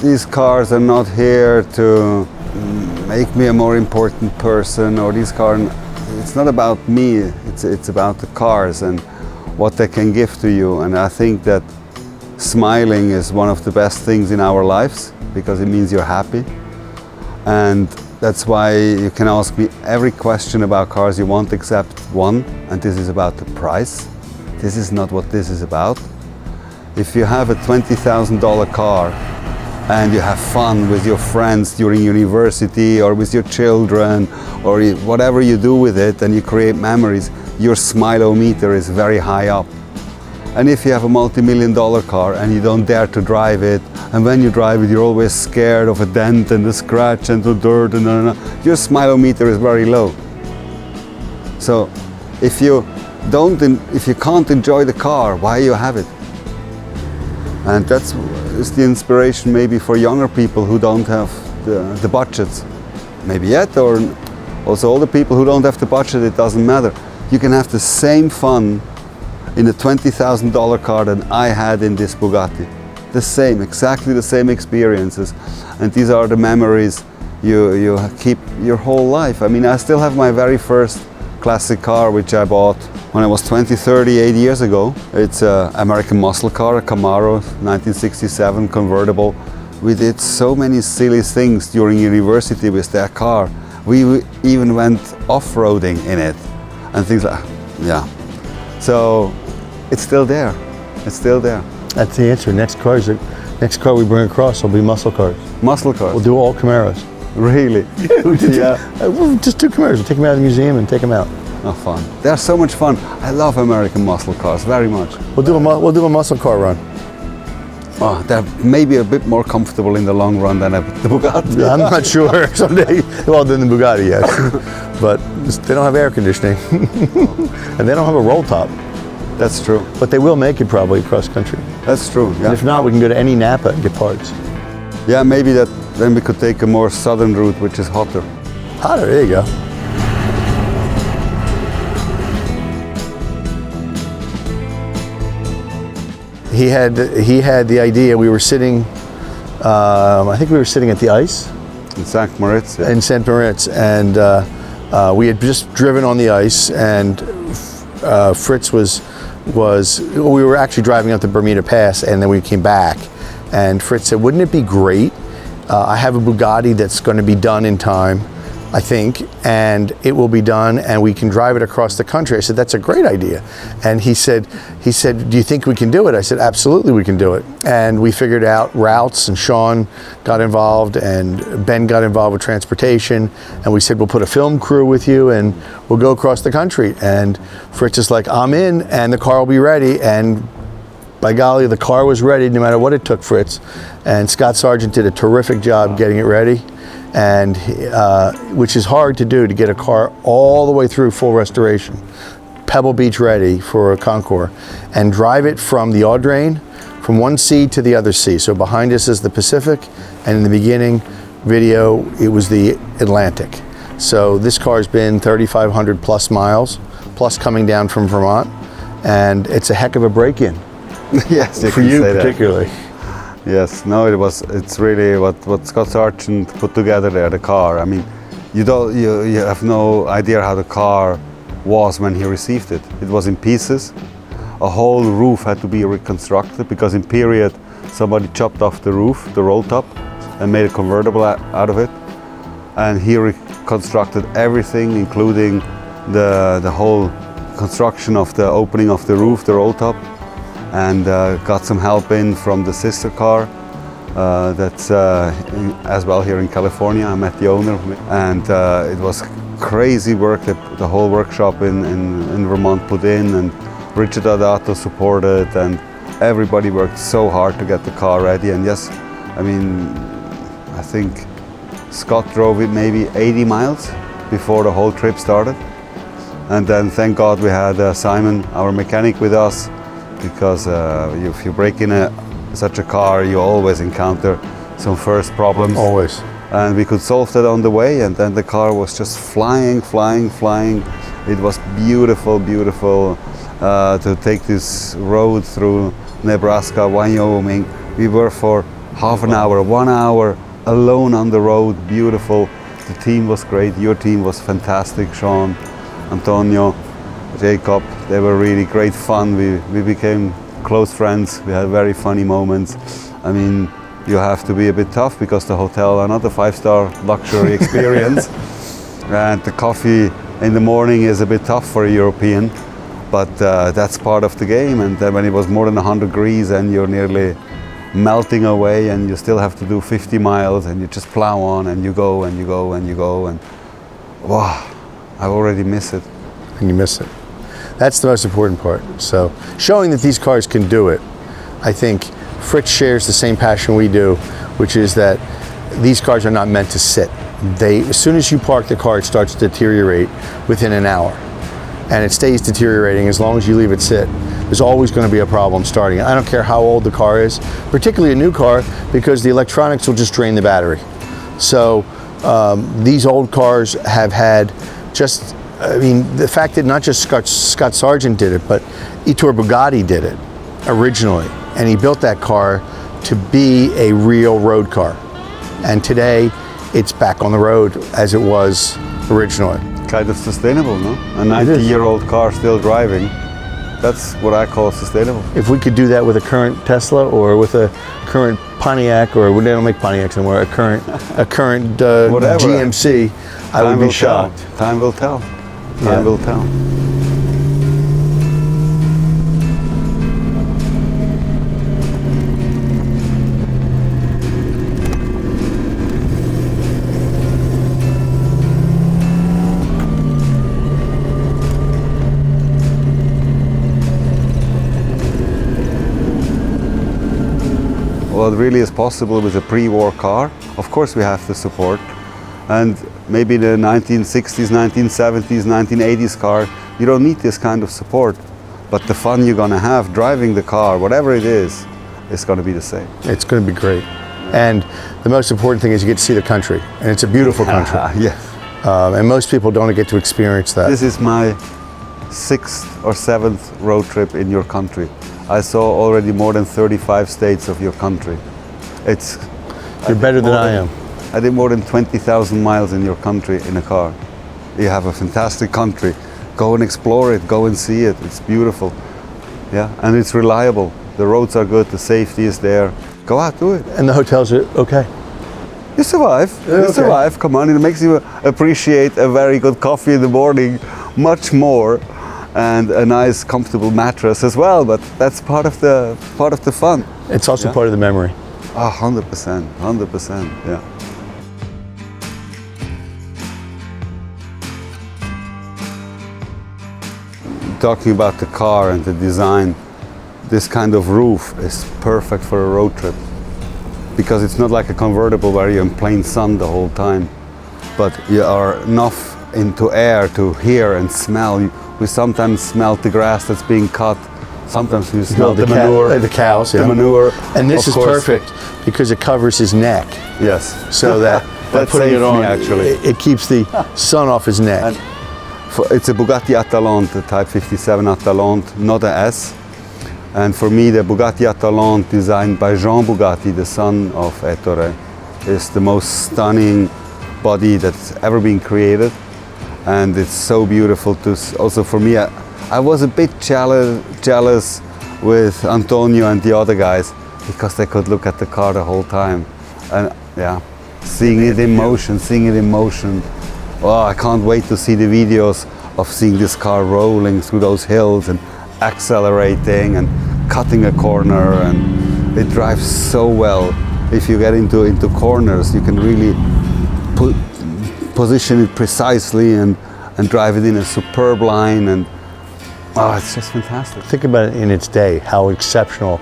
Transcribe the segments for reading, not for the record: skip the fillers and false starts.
these cars are not here to make me a more important person, or these cars, it's not about me, it's about the cars and what they can give to you. And I think that smiling is one of the best things in our lives, because it means you're happy. And that's why you can ask me every question about cars you want except one, and this is about the price. This is not what this is about. If you have a $20,000 car and you have fun with your friends during university or with your children or whatever you do with it, and you create memories, your smile-o-meter is very high up. And if you have a multi-million-dollar car and you don't dare to drive it, and when you drive it you're always scared of a dent and a scratch and the dirt and your smile-o-meter is very low. So if you can't enjoy the car, why you have it? And that's the inspiration maybe for younger people who don't have the budgets, maybe yet, or also all the people who don't have the budget, it doesn't matter. You can have the same fun in a $20,000 car than I had in this Bugatti. The same, exactly the same experiences. And these are the memories you keep your whole life. I mean, I still have my very first classic car, which I bought when I was 20, 30, 8 years ago. It's an American muscle car, a Camaro, 1967 convertible. We did so many silly things during university with that car. We even went off-roading in it and things like that. Yeah. So it's still there. It's still there. That's the answer. Next car we bring across will be muscle cars. Muscle cars. We'll do all Camaros. Really? We'll just do Camaros. We'll take them out of the museum and take them out. Oh, fun. They're so much fun. I love American muscle cars very much. We'll do a muscle car run. Oh, they're maybe a bit more comfortable in the long run than the Bugatti. I'm not sure. Someday, well, than the Bugatti, yes. But they don't have air conditioning. And they don't have a roll top. That's true. But they will make it probably across country. That's true, yeah. And if not, we can go to any Napa and get parts. Yeah, maybe then we could take a more southern route, which is hotter. Hotter, there you go. He had the idea. We were sitting, I think we were sitting at the ice. In St. Moritz. Yeah. In St. Moritz, and we had just driven on the ice, and Fritz we were actually driving up the Bermuda Pass, and then we came back, and Fritz said, wouldn't it be great? I have a Bugatti that's going to be done in time, I think, and it will be done and we can drive it across the country. I said, that's a great idea. And he said, do you think we can do it? I said, absolutely we can do it. And we figured out routes, and Sean got involved and Ben got involved with transportation, and we said, we'll put a film crew with you and we'll go across the country. And Fritz is like, I'm in, and the car will be ready. And by golly, the car was ready no matter what it took, Fritz. And Scott Sargent did a terrific job getting it ready, and which is hard to do, to get a car all the way through full restoration, Pebble Beach ready for a concours, and drive it from the Audrain, from one sea to the other sea. So behind us is the Pacific, and in the beginning video, it was the Atlantic. So this car's been 3,500 plus miles, plus coming down from Vermont, and it's a heck of a break-in. Yes, for you particularly. Yes, no, it's really what Scott Sargent put together there, the car. I mean, you have no idea how the car was when he received it. It was in pieces. A whole roof had to be reconstructed because in period somebody chopped off the roof, the roll top, and made a convertible out of it. And he reconstructed everything, including the whole construction of the opening of the roof, the roll top. And got some help in from the sister car that's as well here in California. I met the owner, and it was crazy work that the whole workshop in Vermont put in, and Richard Adato supported, and everybody worked so hard to get the car ready. And yes, I mean, I think Scott drove it maybe 80 miles before the whole trip started. And then thank God we had Simon, our mechanic, with us, because if you break in such a car, you always encounter some first problems. Always. And we could solve that on the way, and then the car was just flying. It was beautiful to take this road through Nebraska, Wyoming. We were for half an hour, 1 hour alone on the road, beautiful. The team was great, your team was fantastic, Sean, Antonio, Jacob, they were really great fun. We became close friends, we had very funny moments. I mean, you have to be a bit tough because the hotel are not a 5-star luxury experience. And the coffee in the morning is a bit tough for a European, but that's part of the game. And then when it was more than 100 degrees and you're nearly melting away and you still have to do 50 miles and you just plow on and you go and you go and you go and wow, I already miss it. And you miss it. That's the most important part. So showing that these cars can do it, I think Fritz shares the same passion we do, which is that these cars are not meant to sit. As soon as you park the car, it starts to deteriorate within an hour. And it stays deteriorating as long as you leave it sit. There's always going to be a problem starting. I don't care how old the car is, particularly a new car, because the electronics will just drain the battery. So these old cars have had just, I mean, the fact that not just Scott Sargent did it, but Ettore Bugatti did it originally. And he built that car to be a real road car. And today, it's back on the road as it was originally. Kind of sustainable, no? A 90-year-old car still driving. That's what I call sustainable. If we could do that with a current Tesla or with a current Pontiac, or they don't make Pontiacs anymore, a current GMC, I would be shocked. Time will tell. Time will tell. What really is possible with a pre-war car, of course we have the support. And maybe the 1960s, 1970s, 1980s car, you don't need this kind of support. But the fun you're going to have driving the car, whatever it is going to be the same. It's going to be great. And the most important thing is you get to see the country. And it's a beautiful country. Yes. And most people don't get to experience that. This is my 6th or 7th road trip in your country. I saw already more than 35 states of your country. You're better than I am. I did more than 20,000 miles in your country in a car. You have a fantastic country. Go and explore it, go and see it. It's beautiful. Yeah, and it's reliable. The roads are good, the safety is there. Go out, do it. And the hotels are okay. You survive. You survive. Come on, it makes you appreciate a very good coffee in the morning much more, and a nice, comfortable mattress as well. But that's part of the fun. It's also part of the memory. 100%, 100%. Yeah. Talking about the car and the design, this kind of roof is perfect for a road trip because it's not like a convertible where you're in plain sun the whole time, but you are enough into air to hear and smell. We sometimes smell the grass that's being cut. Sometimes we smell the manure, the cows, the manure. And this is perfect because it covers his neck. Yes. So that by putting it on, actually, it keeps the sun off his neck. And it's a Bugatti Atalante, Type 57 Atalante, not a S. And for me, the Bugatti Atalante, designed by Jean Bugatti, the son of Ettore, is the most stunning body that's ever been created. And it's so beautiful to, also for me, I was a bit jealous with Antonio and the other guys because they could look at the car the whole time. And yeah, seeing it in motion. Oh, I can't wait to see the videos of seeing this car rolling through those hills and accelerating and cutting a corner, and it drives so well. If you get into corners, you can really position it precisely and drive it in a superb line, and oh, it's just fantastic. Think about it in its day, how exceptional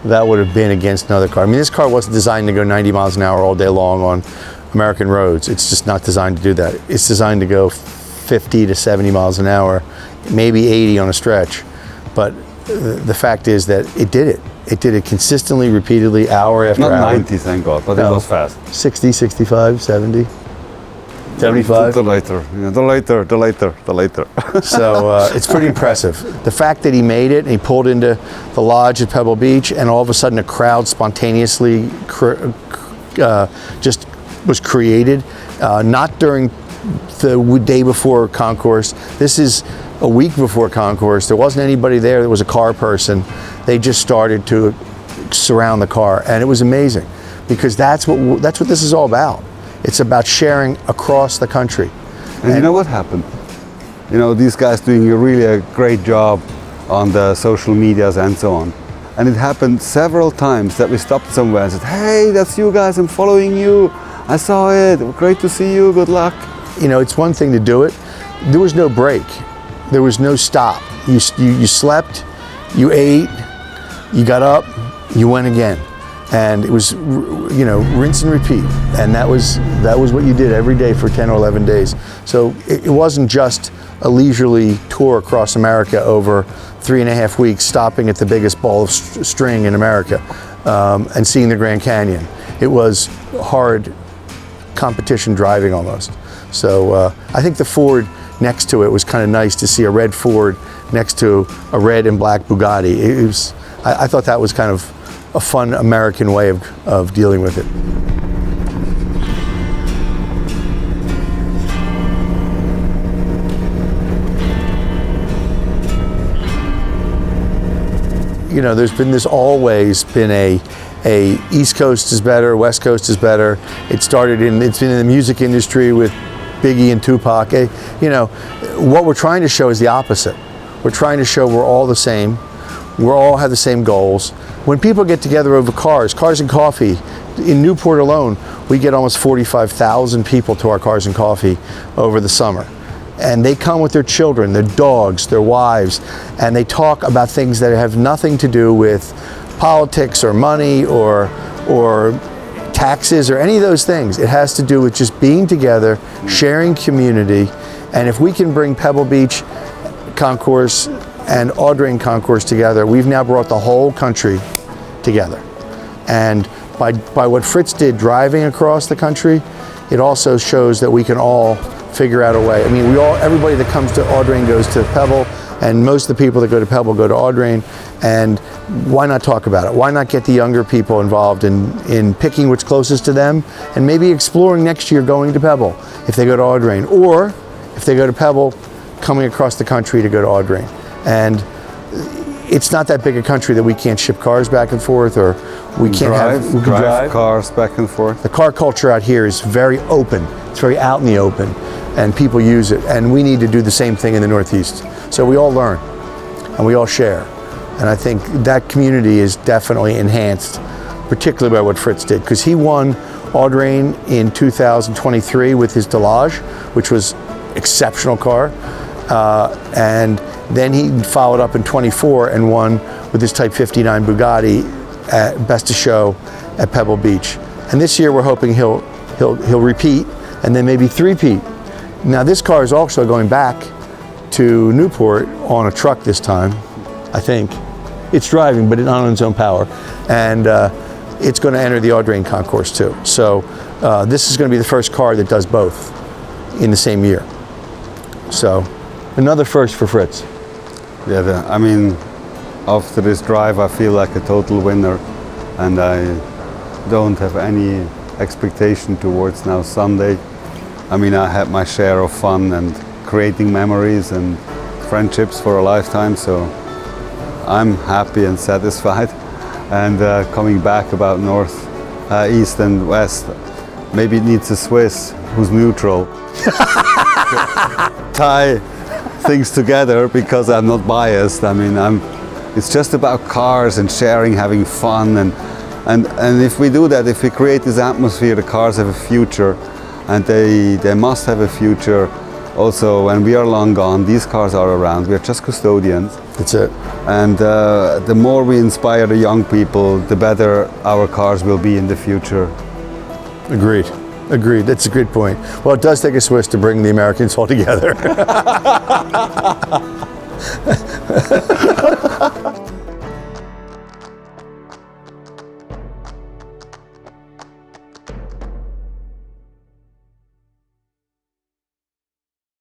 that would have been against another car. I mean, this car wasn't designed to go 90 miles an hour all day long on American roads. It's just not designed to do that. It's designed to go 50 to 70 miles an hour, maybe 80 on a stretch. But the fact is that it did it. It did it consistently, repeatedly, hour after hour. Not 90, thank God, but it was fast. 60, 65, 70. 75? The later, yeah, the later. So it's pretty impressive. The fact that he made it and he pulled into the lodge at Pebble Beach, and all of a sudden a crowd spontaneously just was created, not during the day before concourse. This is a week before concourse. There wasn't anybody there that was a car person. They just started to surround the car, and it was amazing, because that's what this is all about. It's about sharing across the country. And you know what happened? You know, these guys doing a great job on the social medias and so on. And it happened several times that we stopped somewhere and said, hey, that's you guys, I'm following you. I saw it, great to see you, good luck. You know, it's one thing to do it. There was no break. There was no stop. You slept, you ate, you got up, you went again. And it was, you know, rinse and repeat. And that was what you did every day for 10 or 11 days. So it wasn't just a leisurely tour across America over 3.5 weeks, stopping at the biggest ball of string in America and seeing the Grand Canyon. It was hard competition driving almost. So I think the Ford next to it was kind of nice to see a red Ford next to a red and black Bugatti. I thought that was kind of a fun American way of dealing with it. You know, there's always been a East Coast is better, West Coast is better. It's been in the music industry with Biggie and Tupac. You know, what we're trying to show is the opposite. We're trying to show we're all the same. We all have the same goals. When people get together over cars and coffee, in Newport alone, we get almost 45,000 people to our Cars and Coffee over the summer. And they come with their children, their dogs, their wives, and they talk about things that have nothing to do with politics or money or taxes or any of those things. It has to do with just being together, sharing community. And if we can bring Pebble Beach Concours and Audrain Concours together, we've now brought the whole country together. And by what Fritz did driving across the country, it also shows that we can all figure out a way. I mean, everybody that comes to Audrain goes to Pebble, and most of the people that go to Pebble go to Audrain. And why not talk about it? Why not get the younger people involved in picking what's closest to them, and maybe exploring next year going to Pebble if they go to Audrain, or if they go to Pebble, coming across the country to go to Audrain. And it's not that big a country that we can't ship cars back and forth, or we can't drive cars back and forth. The car culture out here is very open. It's very out in the open, and people use it. And we need to do the same thing in the Northeast. So we all learn, and we all share. And I think that community is definitely enhanced, particularly by what Fritz did, because he won Audrain in 2023 with his Delage, which was exceptional car. And then he followed up in 24 and won with his Type 59 Bugatti at Best of Show at Pebble Beach. And this year we're hoping he'll repeat, and then maybe three-peat. Now this car is also going back to Newport on a truck this time, I think. It's driving, but not on its own power. And it's going to enter the Audrain Concours too. So this is going to be the first car that does both in the same year. So another first for Fritz. Yeah, I mean, after this drive, I feel like a total winner, and I don't have any expectation towards now Sunday. I mean, I had my share of fun and creating memories and friendships for a lifetime, so I'm happy and satisfied. And coming back about north, east and west, maybe it needs a Swiss who's neutral. Tie things together, because I'm not biased. I mean, it's just about cars and sharing, having fun, and if we do that, if we create this atmosphere, the cars have a future, and they must have a future. Also, when we are long gone, these cars are around. We are just custodians. That's it. And the more we inspire the young people, the better our cars will be in the future. Agreed. Agreed. That's a good point. Well, it does take a Swiss to bring the Americans all together.